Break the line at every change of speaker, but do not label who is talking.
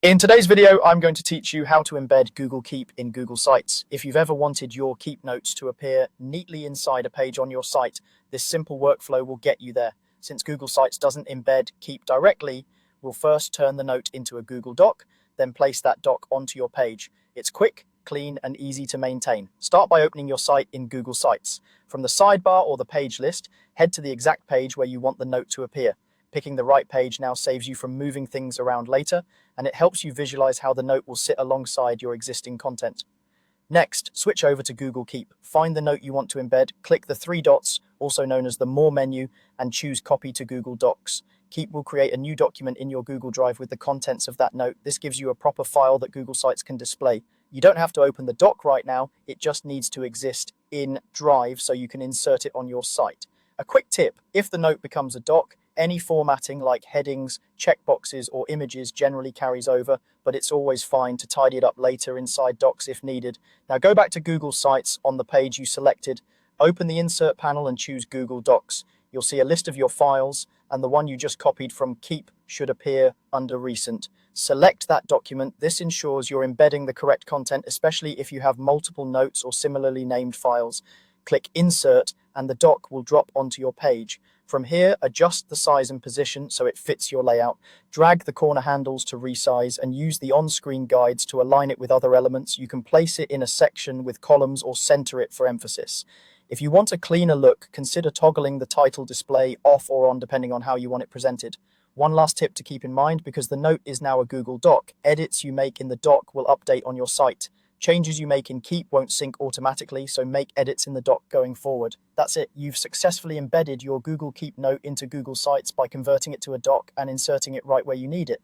In today's video, I'm going to teach you how to embed Google Keep in Google Sites. If you've ever wanted your Keep notes to appear neatly inside a page on your site, this simple workflow will get you there. Since Google Sites doesn't embed Keep directly, we'll first turn the note into a Google Doc, then place that doc onto your page. It's quick, clean, and easy to maintain. Start by opening your site in Google Sites. From the sidebar or the page list, head to the exact page where you want the note to appear. Picking the right page now saves you from moving things around later, and it helps you visualize how the note will sit alongside your existing content. Next, switch over to Google Keep. Find the note you want to embed, click the three dots, also known as the More menu, and choose Copy to Google Docs. Keep will create a new document in your Google Drive with the contents of that note. This gives you a proper file that Google Sites can display. You don't have to open the doc right now, it just needs to exist in Drive so you can insert it on your site. A quick tip, if the note becomes a doc, any formatting like headings, checkboxes, or images generally carries over, but it's always fine to tidy it up later inside docs if needed. Now go back to Google Sites on the page you selected, open the Insert panel and choose Google Docs. You'll see a list of your files, and the one you just copied from Keep should appear under Recent. Select that document. This ensures you're embedding the correct content, especially if you have multiple notes or similarly named files. Click Insert, and the doc will drop onto your page. From here, adjust the size and position so it fits your layout. Drag the corner handles to resize and use the on-screen guides to align it with other elements. You can place it in a section with columns or center it for emphasis. If you want a cleaner look, consider toggling the title display off or on depending on how you want it presented. One last tip to keep in mind, because the note is now a Google Doc, edits you make in the doc will update on your site. Changes you make in Keep won't sync automatically, so make edits in the doc going forward. That's it. You've successfully embedded your Google Keep note into Google Sites by converting it to a doc and inserting it right where you need it.